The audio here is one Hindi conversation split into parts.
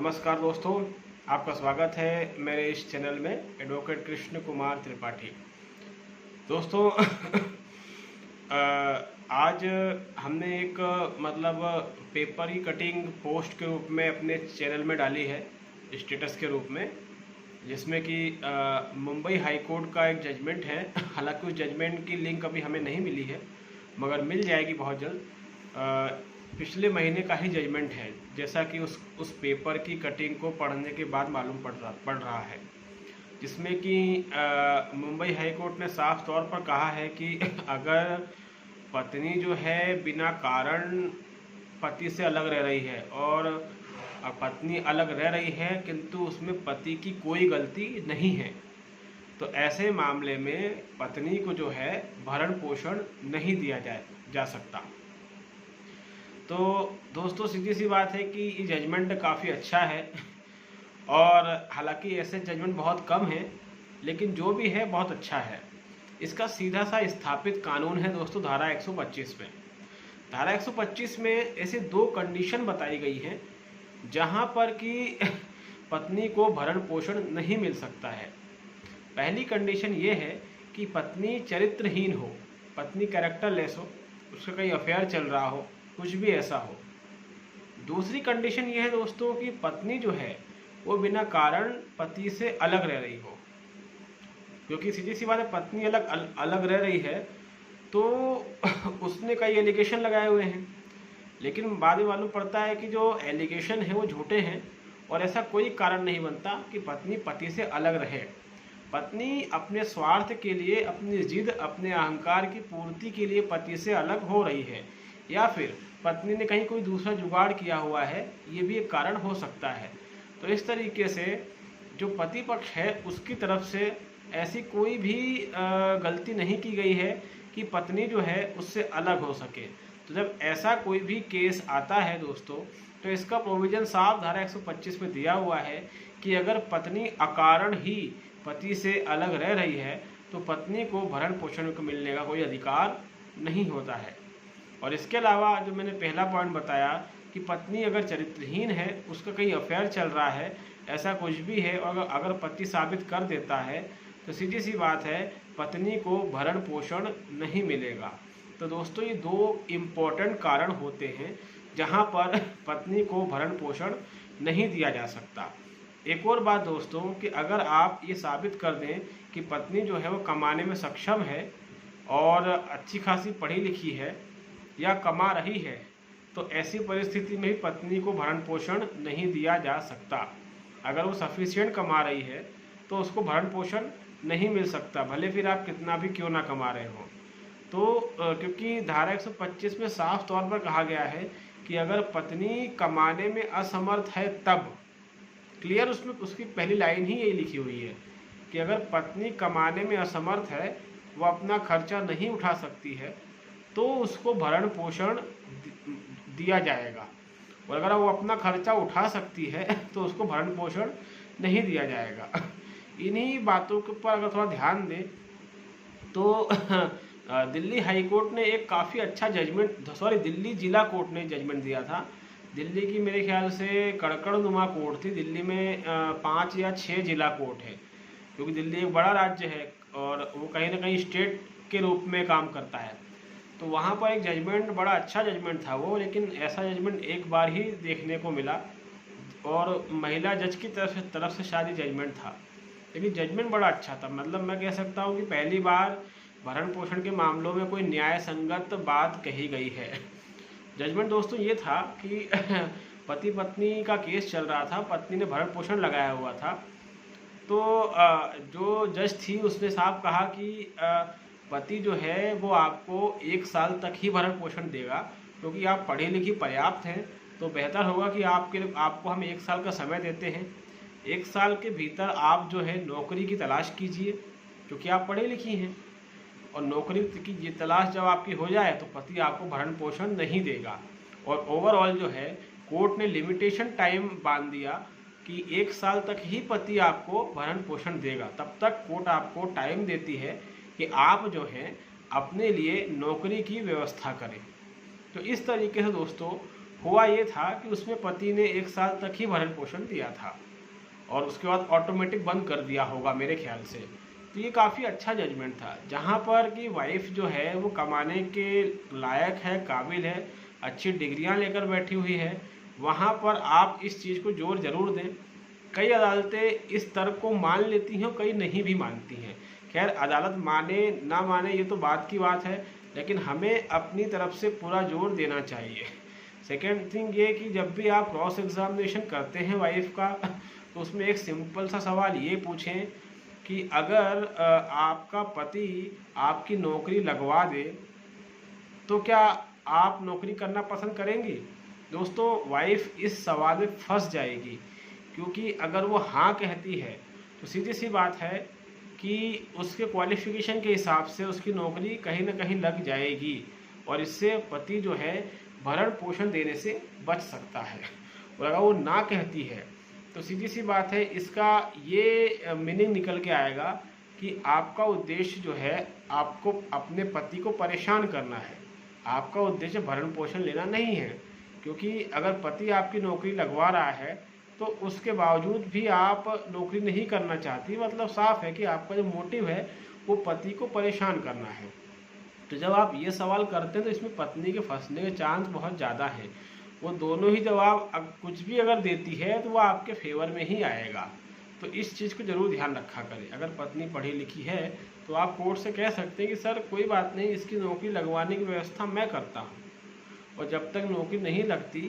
नमस्कार दोस्तों, आपका स्वागत है मेरे इस चैनल में एडवोकेट कृष्ण कुमार त्रिपाठी। दोस्तों आज हमने एक पेपर की कटिंग पोस्ट के रूप में अपने चैनल में डाली है, स्टेटस के रूप में, जिसमें कि मुंबई हाई कोर्ट का एक जजमेंट है। हालांकि उस जजमेंट की लिंक अभी हमें नहीं मिली है, मगर मिल जाएगी बहुत जल्द। पिछले महीने का ही जजमेंट है, जैसा कि उस पेपर की कटिंग को पढ़ने के बाद मालूम पड़ रहा है, जिसमें कि मुंबई हाई कोर्ट ने साफ तौर पर कहा है कि अगर पत्नी जो है बिना कारण पति से अलग रह रही है और पत्नी अलग रह रही है किंतु उसमें पति की कोई गलती नहीं है, तो ऐसे मामले में पत्नी को जो है भरण पोषण नहीं दिया जा सकता। तो दोस्तों सीधी सी बात है कि ये जजमेंट काफ़ी अच्छा है, और हालांकि ऐसे जजमेंट बहुत कम हैं, लेकिन जो भी है बहुत अच्छा है। इसका सीधा सा स्थापित कानून है दोस्तों धारा 125 में। धारा 125 में ऐसे दो कंडीशन बताई गई हैं जहां पर कि पत्नी को भरण पोषण नहीं मिल सकता है। पहली कंडीशन ये है कि पत्नी चरित्रहीन हो, पत्नी कैरेक्टरलेस हो, उसका कहीं अफेयर चल रहा हो, कुछ भी ऐसा हो। दूसरी कंडीशन ये है दोस्तों कि पत्नी जो है वो बिना कारण पति से अलग रह रही हो, क्योंकि सीधी सी बात है पत्नी अलग रह रही है तो उसने कई एलिगेशन लगाए हुए हैं, लेकिन बाद में मालूम पड़ता है कि जो एलिगेशन है वो झूठे हैं और ऐसा कोई कारण नहीं बनता कि पत्नी पति से अलग रहे। पत्नी अपने स्वार्थ के लिए, अपनी जिद, अपने अहंकार की पूर्ति के लिए पति से अलग हो रही है, या फिर पत्नी ने कहीं कोई दूसरा जुगाड़ किया हुआ है, ये भी एक कारण हो सकता है। तो इस तरीके से जो पति पक्ष है उसकी तरफ से ऐसी कोई भी गलती नहीं की गई है कि पत्नी जो है उससे अलग हो सके। तो जब ऐसा कोई भी केस आता है दोस्तों, तो इसका प्रोविजन साफ धारा 125 में दिया हुआ है कि अगर पत्नी अकारण ही पति से अलग रह रही है तो पत्नी को भरण पोषण को मिलने का कोई अधिकार नहीं होता है। और इसके अलावा जो मैंने पहला पॉइंट बताया कि पत्नी अगर चरित्रहीन है, उसका कहीं अफेयर चल रहा है, ऐसा कुछ भी है, और अगर पति साबित कर देता है तो सीधी सी बात है पत्नी को भरण पोषण नहीं मिलेगा। तो दोस्तों ये दो इम्पोर्टेंट कारण होते हैं जहां पर पत्नी को भरण पोषण नहीं दिया जा सकता। एक और बात दोस्तों कि अगर आप ये साबित कर दें कि पत्नी जो है वो कमाने में सक्षम है और अच्छी खासी पढ़ी लिखी है या कमा रही है, तो ऐसी परिस्थिति में ही पत्नी को भरण पोषण नहीं दिया जा सकता। अगर वो सफिशिएंट कमा रही है तो उसको भरण पोषण नहीं मिल सकता, भले फिर आप कितना भी क्यों ना कमा रहे हो। तो क्योंकि धारा 125 में साफ तौर पर कहा गया है कि अगर पत्नी कमाने में असमर्थ है तब, क्लियर उसमें उसकी पहली लाइन ही यही लिखी हुई है कि अगर पत्नी कमाने में असमर्थ है, वो अपना खर्चा नहीं उठा सकती है, तो उसको भरण पोषण दिया जाएगा, और अगर वो अपना खर्चा उठा सकती है तो उसको भरण पोषण नहीं दिया जाएगा। इन्हीं बातों के ऊपर अगर थोड़ा ध्यान दें तो दिल्ली हाई कोर्ट ने एक काफ़ी अच्छा दिल्ली जिला कोर्ट ने जजमेंट दिया था। दिल्ली की मेरे ख्याल से कड़कड़नुमा कोर्ट थी। दिल्ली में 5 या 6 जिला कोर्ट है, क्योंकि दिल्ली एक बड़ा राज्य है और वो कहीं ना कहीं स्टेट के रूप में काम करता है। तो वहाँ पर एक जजमेंट, बड़ा अच्छा जजमेंट था वो, लेकिन ऐसा जजमेंट एक बार ही देखने को मिला, और महिला जज की तरफ से शायद जजमेंट था, लेकिन जजमेंट बड़ा अच्छा था। मतलब मैं कह सकता हूँ कि पहली बार भरण पोषण के मामलों में कोई न्याय संगत बात कही गई है। जजमेंट दोस्तों ये था कि पति पत्नी का केस चल रहा था, पत्नी ने भरण पोषण लगाया हुआ था, तो जो जज थी उसने साफ कहा कि पति जो है वो आपको 1 साल तक ही भरण पोषण देगा, क्योंकि आप पढ़े लिखी पर्याप्त हैं, तो बेहतर होगा कि आपको हम 1 साल का समय देते हैं। 1 साल के भीतर आप जो है नौकरी की तलाश कीजिए, क्योंकि आप पढ़े लिखी हैं, और नौकरी की ये तलाश जब आपकी हो जाए तो पति आपको भरण पोषण नहीं देगा। और ओवरऑल जो है कोर्ट ने लिमिटेशन टाइम बांध दिया कि 1 साल तक ही पति आपको भरण पोषण देगा। तब तक कोर्ट आपको टाइम देती है कि आप जो है अपने लिए नौकरी की व्यवस्था करें। तो इस तरीके से दोस्तों हुआ ये था कि उसमें पति ने 1 साल तक ही भरण पोषण दिया था और उसके बाद ऑटोमेटिक बंद कर दिया होगा मेरे ख्याल से। तो ये काफ़ी अच्छा जजमेंट था, जहाँ पर कि वाइफ जो है वो कमाने के लायक है, काबिल है, अच्छी डिग्रियां लेकर बैठी हुई है, वहाँ पर आप इस चीज़ को जोर जरूर दें। कई अदालतें इस तर्क को मान लेती हैं और कई नहीं भी मानती हैं। खैर, अदालत माने ना माने ये तो बात की बात है, लेकिन हमें अपनी तरफ से पूरा जोर देना चाहिए। सेकेंड थिंग ये कि जब भी आप क्रॉस एग्जामिनेशन करते हैं वाइफ का, तो उसमें एक सिंपल सा सवाल ये पूछें कि अगर आपका पति आपकी नौकरी लगवा दे तो क्या आप नौकरी करना पसंद करेंगी? दोस्तों, वाइफ इस सवाल में फंस जाएगी, क्योंकि अगर वो हाँ कहती है तो सीधी सी बात है कि उसके क्वालिफिकेशन के हिसाब से उसकी नौकरी कहीं ना कहीं लग जाएगी और इससे पति जो है भरण पोषण देने से बच सकता है। और अगर वो ना कहती है तो सीधी सी बात है, इसका ये मीनिंग निकल के आएगा कि आपका उद्देश्य जो है आपको अपने पति को परेशान करना है, आपका उद्देश्य भरण पोषण लेना नहीं है। क्योंकि अगर पति आपकी नौकरी लगवा रहा है तो उसके बावजूद भी आप नौकरी नहीं करना चाहती, मतलब साफ है कि आपका जो मोटिव है वो पति को परेशान करना है। तो जब आप ये सवाल करते हैं तो इसमें पत्नी के फंसने के चांस बहुत ज़्यादा हैं। वो दोनों ही जवाब कुछ भी अगर देती है तो वो आपके फेवर में ही आएगा। तो इस चीज़ को ज़रूर ध्यान रखा करें। अगर पत्नी पढ़ी लिखी है तो आप कोर्ट से कह सकते हैं कि सर कोई बात नहीं, इसकी नौकरी लगवाने की व्यवस्था मैं करता हूँ, और जब तक नौकरी नहीं लगती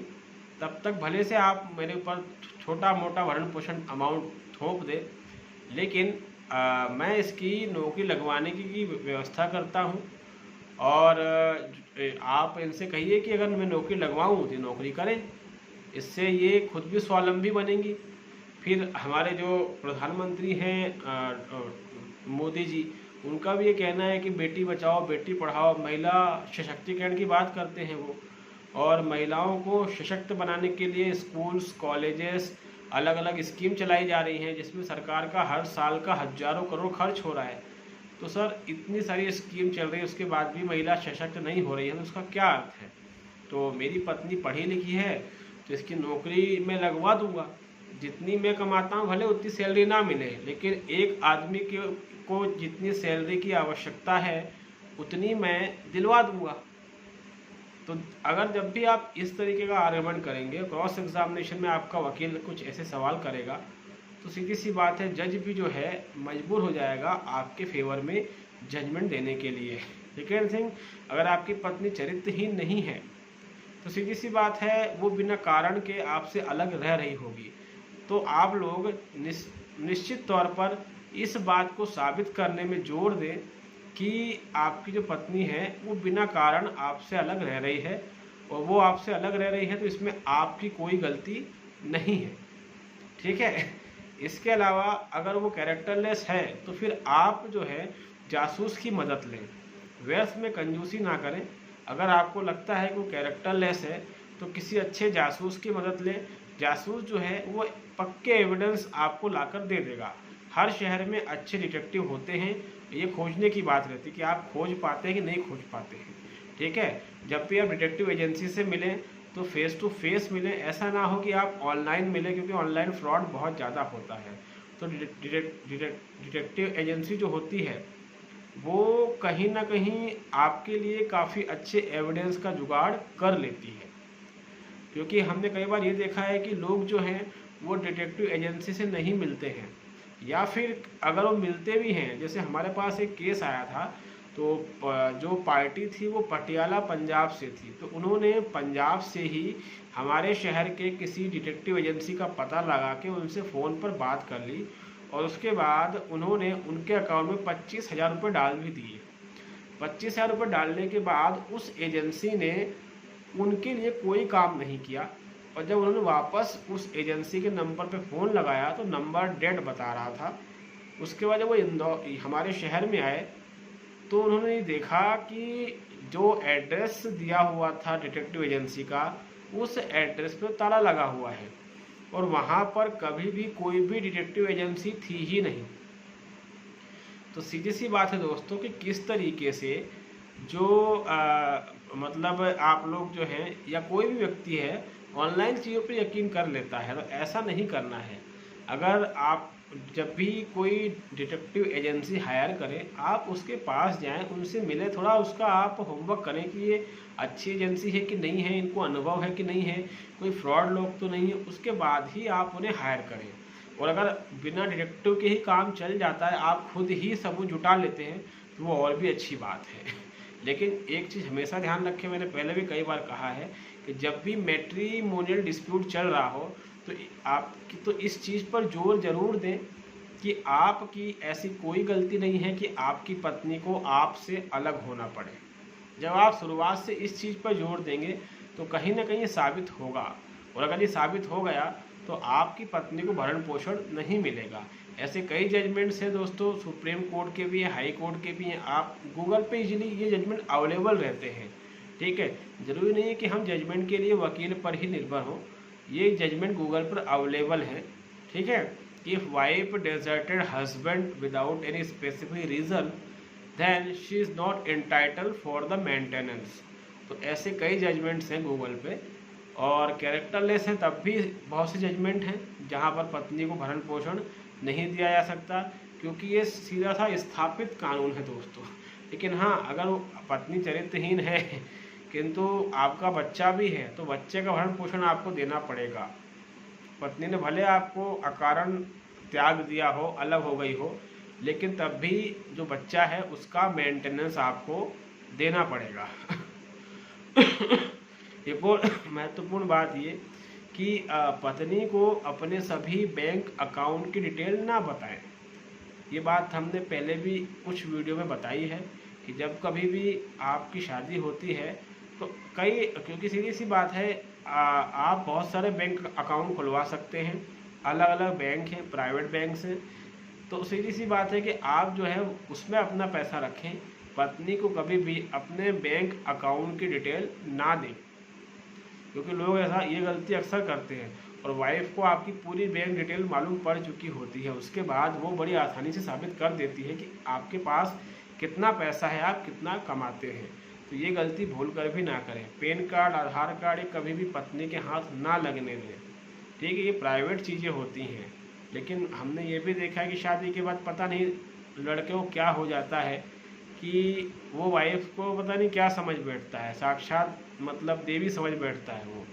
तब तक भले से आप मेरे ऊपर छोटा मोटा भरण पोषण अमाउंट थोप दे, लेकिन मैं इसकी नौकरी लगवाने की व्यवस्था करता हूँ। और आप इनसे कहिए कि अगर मैं नौकरी लगवाऊँ तो नौकरी करें, इससे ये खुद भी स्वावलंबी बनेंगी। फिर हमारे जो प्रधानमंत्री हैं मोदी जी, उनका भी ये कहना है कि बेटी बचाओ बेटी पढ़ाओ, महिला सशक्तिकरण की बात करते हैं वो, और महिलाओं को सशक्त बनाने के लिए स्कूल्स कॉलेजेस अलग अलग स्कीम चलाई जा रही हैं, जिसमें सरकार का हर साल का हजारों करोड़ खर्च हो रहा है। तो सर, इतनी सारी स्कीम चल रही है उसके बाद भी महिला सशक्त नहीं हो रही है, तो उसका क्या अर्थ है? तो मेरी पत्नी पढ़ी लिखी है तो इसकी नौकरी मैं लगवा दूंगा, जितनी मैं कमाता हूँ भले उतनी सैलरी ना मिले, लेकिन एक आदमी को जितनी सैलरी की आवश्यकता है उतनी मैं दिलवा दूंगा। तो अगर जब भी आप इस तरीके का आर्गुमेंट करेंगे, क्रॉस एग्जामिनेशन में आपका वकील कुछ ऐसे सवाल करेगा, तो सीधी सी बात है जज भी जो है मजबूर हो जाएगा आपके फेवर में जजमेंट देने के लिए। सेकेंड थिंग, अगर आपकी पत्नी चरित्रहीन नहीं है तो सीधी सी बात है वो बिना कारण के आपसे अलग रह रही होगी। तो आप लोग निश्चित तौर पर इस बात को साबित करने में जोर दें कि आपकी जो पत्नी है वो बिना कारण आपसे अलग रह रही है, और वो आपसे अलग रह रही है तो इसमें आपकी कोई गलती नहीं है, ठीक है। इसके अलावा अगर वो कैरेक्टरलेस है तो फिर आप जो है जासूस की मदद लें, व्यर्थ में कंजूसी ना करें। अगर आपको लगता है कि वो कैरेक्टरलेस है तो किसी अच्छे जासूस की मदद लें। जासूस जो है वो पक्के एविडेंस आपको लाकर दे देगा। हर शहर में अच्छे डिटेक्टिव होते हैं, ये खोजने की बात रहती है कि आप खोज पाते हैं कि नहीं खोज पाते हैं, ठीक है। जब भी आप डिटेक्टिव एजेंसी से मिलें तो फेस टू फेस मिलें, ऐसा ना हो कि आप ऑनलाइन मिलें, क्योंकि ऑनलाइन फ्रॉड बहुत ज़्यादा होता है। तो डिटेक्टिव एजेंसी जो होती है वो कहीं ना कहीं आपके लिए काफ़ी अच्छे एविडेंस का जुगाड़ कर लेती है, क्योंकि हमने कई बार ये देखा है कि लोग जो हैं वो डिटेक्टिव एजेंसी से नहीं मिलते हैं, या फिर अगर वो मिलते भी हैं, जैसे हमारे पास एक केस आया था, तो जो पार्टी थी वो पटियाला पंजाब से थी, तो उन्होंने पंजाब से ही हमारे शहर के किसी डिटेक्टिव एजेंसी का पता लगा के उनसे फ़ोन पर बात कर ली, और उसके बाद उन्होंने उनके अकाउंट में 25,000 रुपये डाल भी दिए। 25,000 रुपये डालने के बाद उस एजेंसी ने उनके लिए कोई काम नहीं किया, और जब उन्होंने वापस उस एजेंसी के नंबर पे फ़ोन लगाया तो नंबर डेड बता रहा था। उसके बाद जब वो हमारे शहर में आए तो उन्होंने देखा कि जो एड्रेस दिया हुआ था डिटेक्टिव एजेंसी का, उस एड्रेस पे ताला लगा हुआ है, और वहाँ पर कभी भी कोई भी डिटेक्टिव एजेंसी थी ही नहीं। तो सीधी सी बात है दोस्तों कि किस तरीके से जो मतलब आप लोग जो हैं या कोई भी व्यक्ति है ऑनलाइन चीज़ों पे यकीन कर लेता है, तो ऐसा नहीं करना है। अगर आप जब भी कोई डिटेक्टिव एजेंसी हायर करें, आप उसके पास जाएं, उनसे मिलें, थोड़ा उसका आप होमवर्क करें कि ये अच्छी एजेंसी है कि नहीं है, इनको अनुभव है कि नहीं है, कोई फ्रॉड लोग तो नहीं है, उसके बाद ही आप उन्हें हायर करें। और अगर बिना डिटेक्टिव के ही काम चल जाता है, आप खुद ही सबूत जुटा लेते हैं, तो वो और भी अच्छी बात है। लेकिन एक चीज़ हमेशा ध्यान रखें, मैंने पहले भी कई बार कहा है कि जब भी मैट्रिमोनियल डिस्प्यूट चल रहा हो तो आपकी तो इस चीज़ पर जोर जरूर दें कि आपकी ऐसी कोई गलती नहीं है कि आपकी पत्नी को आपसे अलग होना पड़े। जब आप शुरुआत से इस चीज़ पर जोर देंगे तो कहीं ना कहीं ये साबित होगा, और अगर ये साबित हो गया तो आपकी पत्नी को भरण पोषण नहीं मिलेगा। ऐसे कई जजमेंट्स हैं दोस्तों, सुप्रीम कोर्ट के भी हैं, हाई कोर्ट के भी हैं, आप गूगल पे इजीली ये जजमेंट अवेलेबल रहते हैं। ठीक है, ज़रूरी नहीं है कि हम जजमेंट के लिए वकील पर ही निर्भर हों, ये जजमेंट गूगल पर अवेलेबल है। ठीक है, if wife deserted husband without any specific reason then she is not entitle for the maintenance. तो ऐसे कई जजमेंट्स हैं गूगल पे, और कैरेक्टरलेस हैं तब भी बहुत से जजमेंट हैं जहाँ पर पत्नी को भरण पोषण नहीं दिया जा सकता, क्योंकि ये सीधा सा स्थापित कानून है दोस्तों। लेकिन हाँ, अगर वो पत्नी चरित्रहीन है किंतु आपका बच्चा भी है तो बच्चे का भरण पोषण आपको देना पड़ेगा। पत्नी ने भले आपको अकारण त्याग दिया हो, अलग हो गई हो, लेकिन तब भी जो बच्चा है उसका मेंटेनेंस आपको देना पड़ेगा। एक और महत्वपूर्ण बात ये कि पत्नी को अपने सभी बैंक अकाउंट की डिटेल ना बताएं। ये बात हमने पहले भी कुछ वीडियो में बताई है कि जब कभी भी आपकी शादी होती है तो क्योंकि सीधी सी बात है, आप बहुत सारे बैंक अकाउंट खुलवा सकते हैं, अलग अलग बैंक हैं, प्राइवेट बैंक हैं, तो सीधी सी बात है कि आप जो है उसमें अपना पैसा रखें, पत्नी को कभी भी अपने बैंक अकाउंट की डिटेल ना दें, क्योंकि लोग ऐसा ये गलती अक्सर करते हैं और वाइफ को आपकी पूरी बैंक डिटेल मालूम पड़ चुकी होती है, उसके बाद वो बड़ी आसानी से साबित कर देती है कि आपके पास कितना पैसा है, आप कितना कमाते हैं। तो ये गलती भूल कर भी ना करें। पैन कार्ड, आधार कार्ड ये कभी भी पत्नी के हाथ ना लगने दें। ठीक है, ये प्राइवेट चीज़ें होती हैं, लेकिन हमने ये भी देखा है कि शादी के बाद पता नहीं लड़के को क्या हो जाता है कि वो वाइफ को पता नहीं क्या समझ बैठता है, साक्षात मतलब देवी समझ बैठता है वो।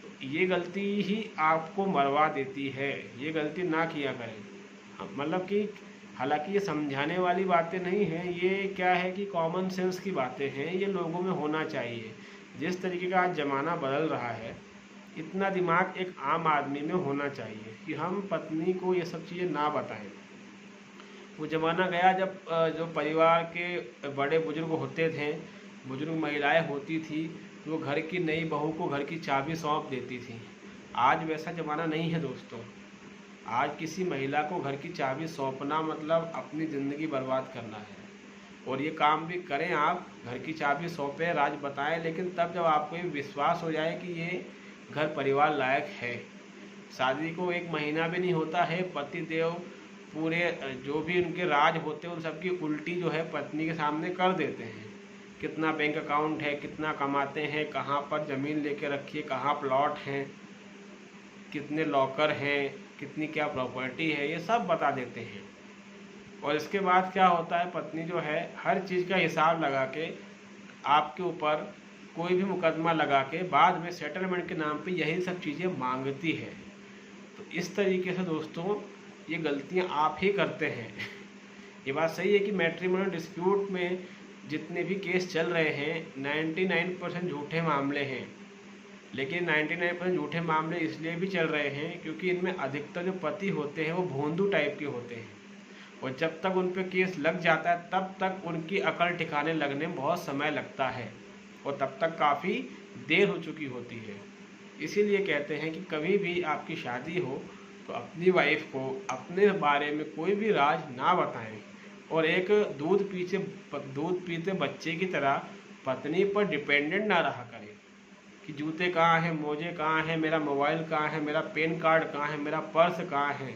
तो ये गलती ही आपको मरवा देती है, ये गलती ना किया करें। मतलब कि हालांकि ये समझाने वाली बातें नहीं हैं, ये क्या है कि कॉमन सेंस की बातें हैं, ये लोगों में होना चाहिए। जिस तरीके का आज ज़माना बदल रहा है, इतना दिमाग एक आम आदमी में होना चाहिए कि हम पत्नी को ये सब चीज़ें ना बताएं। वो ज़माना गया जब जो परिवार के बड़े बुजुर्ग होते थे, बुजुर्ग महिलाएं होती थी, तो वो घर की नई बहू को घर की चाबी सौंप देती थी। आज वैसा ज़माना नहीं है दोस्तों। आज किसी महिला को घर की चाबी सौंपना मतलब अपनी ज़िंदगी बर्बाद करना है। और ये काम भी करें आप, घर की चाबी सौंपें, राज बताएं, लेकिन तब जब आपको ये विश्वास हो जाए कि ये घर परिवार लायक है। शादी को 1 महीना भी नहीं होता है, पति देव पूरे जो भी उनके राज होते हैं उन सबकी उल्टी जो है पत्नी के सामने कर देते हैं। कितना बैंक अकाउंट है, कितना कमाते हैं, कहाँ पर ज़मीन लेके रखी है, कहाँ प्लॉट हैं, कितने लॉकर हैं, कितनी क्या प्रॉपर्टी है, ये सब बता देते हैं। और इसके बाद क्या होता है, पत्नी जो है हर चीज़ का हिसाब लगा के आपके ऊपर कोई भी मुकदमा लगा के बाद में सेटलमेंट के नाम पे यही सब चीज़ें मांगती है। तो इस तरीके से दोस्तों ये गलतियां आप ही करते हैं। ये बात सही है कि मैट्रिमोनियल डिस्प्यूट में जितने भी केस चल रहे हैं 99% झूठे मामले हैं, लेकिन 99% झूठे मामले इसलिए भी चल रहे हैं क्योंकि इनमें अधिकतर जो पति होते हैं वो भोंदू टाइप के होते हैं, और जब तक उन पे केस लग जाता है तब तक उनकी अकल ठिकाने लगने में बहुत समय लगता है, और तब तक काफ़ी देर हो चुकी होती है। इसीलिए कहते हैं कि कभी भी आपकी शादी हो तो अपनी वाइफ को अपने बारे में कोई भी राज ना बताएं, और एक दूध पीते बच्चे की तरह पत्नी पर डिपेंडेंट ना रहा करें कि जूते कहाँ हैं, मोजे कहाँ हैं, मेरा मोबाइल कहाँ है, मेरा पैन कार्ड कहाँ है, मेरा पर्स कहाँ है।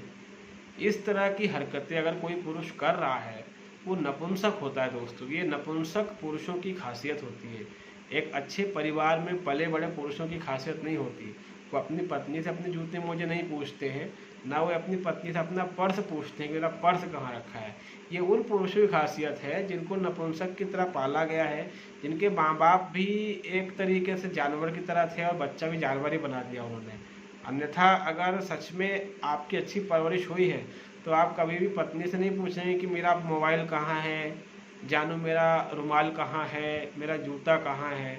इस तरह की हरकतें अगर कोई पुरुष कर रहा है वो नपुंसक होता है दोस्तों। ये नपुंसक पुरुषों की खासियत होती है। एक अच्छे परिवार में पले बड़े पुरुषों की खासियत नहीं होती। वो अपनी पत्नी से अपने जूते मोजे नहीं पूछते हैं, ना वो अपनी पत्नी से अपना पर्स पूछते हैं कि मेरा पर्स कहाँ रखा है। ये उन पुरुषों की खासियत है जिनको नपुंसक की तरह पाला गया है, जिनके माँ बाप भी एक तरीके से जानवर की तरह थे और बच्चा भी जानवर ही बना दिया उन्होंने। अन्यथा अगर सच में आपकी अच्छी परवरिश हुई है तो आप कभी भी पत्नी से नहीं पूछेंगे कि मेरा मोबाइल कहाँ है, जानू मेरा रुमाल कहाँ है, मेरा जूता कहाँ है,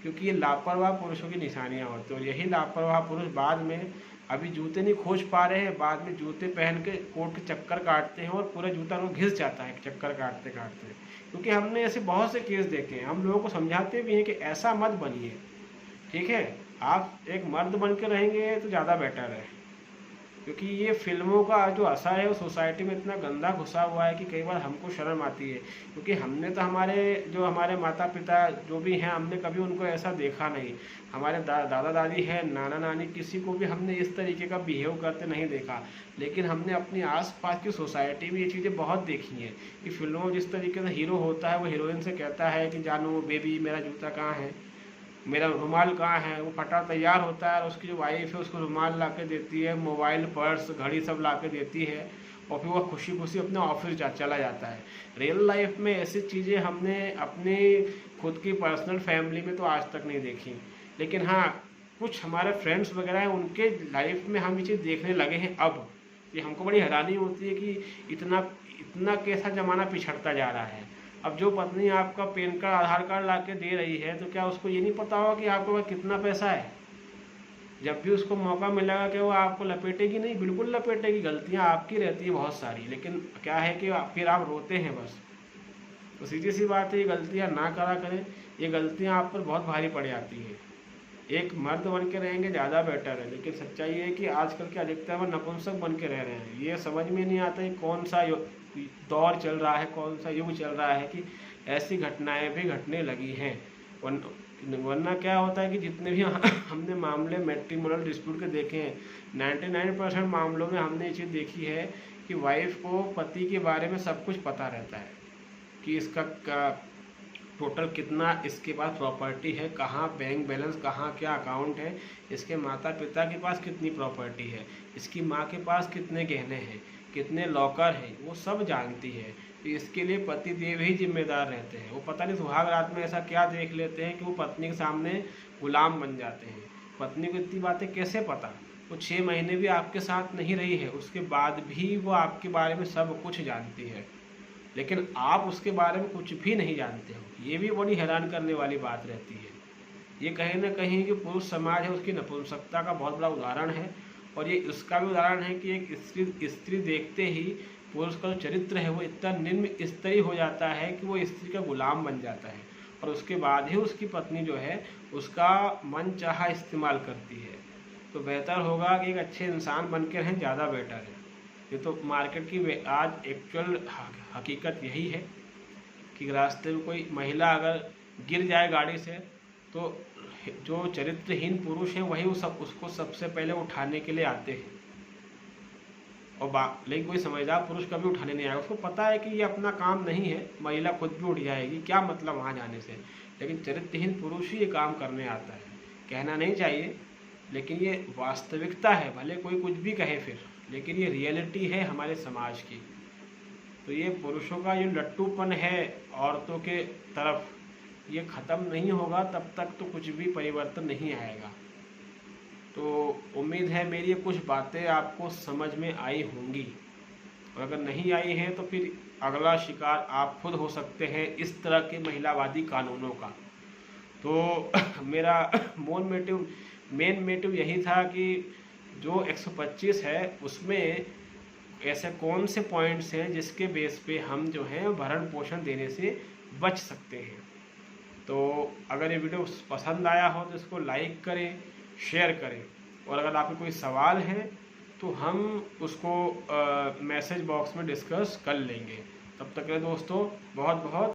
क्योंकि ये लापरवाह पुरुषों की निशानियाँ होती हैं। और यही लापरवाह पुरुष बाद में अभी जूते नहीं खोज पा रहे हैं, बाद में जूते पहन के कोर्ट के चक्कर काटते हैं और पूरा जूता उनको घिस जाता है चक्कर काटते काटते। क्योंकि हमने ऐसे बहुत से केस देखे हैं, हम लोगों को समझाते भी हैं कि ऐसा मत बनिए, ठीक है, आप एक मर्द बन के रहेंगे तो ज़्यादा बेटर है। क्योंकि ये फिल्मों का जो असर है वो सोसाइटी में इतना गंदा घुसा हुआ है कि कई बार हमको शर्म आती है। क्योंकि हमने तो हमारे माता पिता जो भी हैं, हमने कभी उनको ऐसा देखा नहीं। हमारे दादा दादी है, नाना नानी, किसी को भी हमने इस तरीके का बिहेव करते नहीं देखा। लेकिन हमने अपनी आसपास की सोसाइटी में ये चीज़ें बहुत देखी हैं कि फिल्मों में जिस तरीके से हीरो होता है वो हीरोइन से कहता है कि जानू बेबी मेरा जूता कहाँ है, मेरा रुमाल कहाँ है। वो फटा तैयार होता है और उसकी जो वाइफ है उसको रुमाल ला के देती है, मोबाइल पर्स घड़ी सब ला के देती है और फिर वह खुशी खुशी अपने ऑफिस चला जाता है। रियल लाइफ में ऐसी चीज़ें हमने अपने खुद की पर्सनल फैमिली में तो आज तक नहीं देखी। लेकिन हाँ, कुछ हमारे फ्रेंड्स वगैरह हैं, उनके लाइफ में हम ये चीज़ देखने लगे हैं अब। ये हमको बड़ी हैरानी होती है कि इतना कैसा ज़माना पिछड़ता जा रहा है। अब जो पत्नी आपका पैन कार्ड आधार कार्ड ला के दे रही है तो क्या उसको ये नहीं पता होगा कि आपके पास कितना पैसा है? जब भी उसको मौका मिलेगा कि वो आपको लपेटेगी नहीं, बिल्कुल लपेटेगी। गलतियां आपकी रहती है बहुत सारी, लेकिन क्या है कि फिर आप रोते हैं बस। तो सीधी सी बात है, ये गलतियां ना करा करें, ये गलतियां आप पर बहुत भारी पड़ जाती है। एक मर्द बन के रहेंगे ज़्यादा बेटर है। लेकिन सच्चाई है कि आजकल के अधिकतर वो नपुंसक बन के रह रहे हैं। ये समझ में नहीं आता है कौन सा दौर चल रहा है, कौन सा युग चल रहा है कि ऐसी घटनाएं भी घटने लगी हैं। वरना क्या होता है कि जितने भी हमने मामले मैट्रिमोनियल डिस्प्यूट के देखे हैं, 99% मामलों में हमने ये चीज़ देखी है कि वाइफ को पति के बारे में सब कुछ पता रहता है कि इसका टोटल कितना इसके पास प्रॉपर्टी है, कहाँ बैंक बैलेंस, कहाँ क्या अकाउंट है, इसके माता पिता के पास कितनी प्रॉपर्टी है, इसकी माँ के पास कितने गहने हैं, कितने लॉकर हैं, वो सब जानती है। तो इसके लिए पति देव ही जिम्मेदार रहते हैं। वो पता नहीं सुहाग रात में ऐसा क्या देख लेते हैं कि वो पत्नी के सामने गुलाम बन जाते हैं। पत्नी को इतनी बातें कैसे पता? वो 6 महीने भी आपके साथ नहीं रही है, उसके बाद भी वो आपके बारे में सब कुछ जानती है, लेकिन आप उसके बारे में कुछ भी नहीं जानते हो। ये भी बड़ी हैरान करने वाली बात रहती है। ये कहीं ना कहीं कि पुरुष समाज है उसकी नपुंसकता का बहुत बड़ा उदाहरण है। और ये उसका भी उदाहरण है कि एक स्त्री देखते ही पुरुष का जो चरित्र है वो इतना निम्न स्तरीय हो जाता है कि वो स्त्री का गुलाम बन जाता है और उसके बाद ही उसकी पत्नी जो है उसका मन चाहा इस्तेमाल करती है। तो बेहतर होगा कि एक अच्छे इंसान बन के रहें, ज़्यादा बेटर है। ये तो मार्केट की आज एक्चुअल हकीकत यही है कि रास्ते में कोई महिला अगर गिर जाए गाड़ी से तो जो चरित्रहीन पुरुष हैं वही उसको सबसे पहले उठाने के लिए आते हैं। और लेकिन कोई समझदार पुरुष कभी उठाने नहीं आएगा, उसको पता है कि ये अपना काम नहीं है, महिला खुद भी उठ जाएगी, क्या मतलब वहाँ जाने से। लेकिन चरित्रहीन पुरुष ही ये काम करने आता है। कहना नहीं चाहिए, लेकिन ये वास्तविकता है, भले कोई कुछ भी कहे फिर, लेकिन ये रियलिटी है हमारे समाज की। तो ये पुरुषों का जो लट्टूपन है औरतों के तरफ, ये ख़त्म नहीं होगा तब तक तो कुछ भी परिवर्तन नहीं आएगा। तो उम्मीद है मेरी कुछ बातें आपको समझ में आई होंगी, और अगर नहीं आई हैं तो फिर अगला शिकार आप खुद हो सकते हैं इस तरह के महिलावादी कानूनों का। तो मेरा मेन मोटिव यही था कि जो 125 है उसमें ऐसे कौन से पॉइंट्स हैं जिसके बेस पे हम जो है भरण पोषण देने से बच सकते हैं। तो अगर ये वीडियो पसंद आया हो तो इसको लाइक करें, शेयर करें, और अगर आपके कोई सवाल हैं तो हम उसको मैसेज बॉक्स में डिस्कस कर लेंगे। तब तक के लिए दोस्तों बहुत बहुत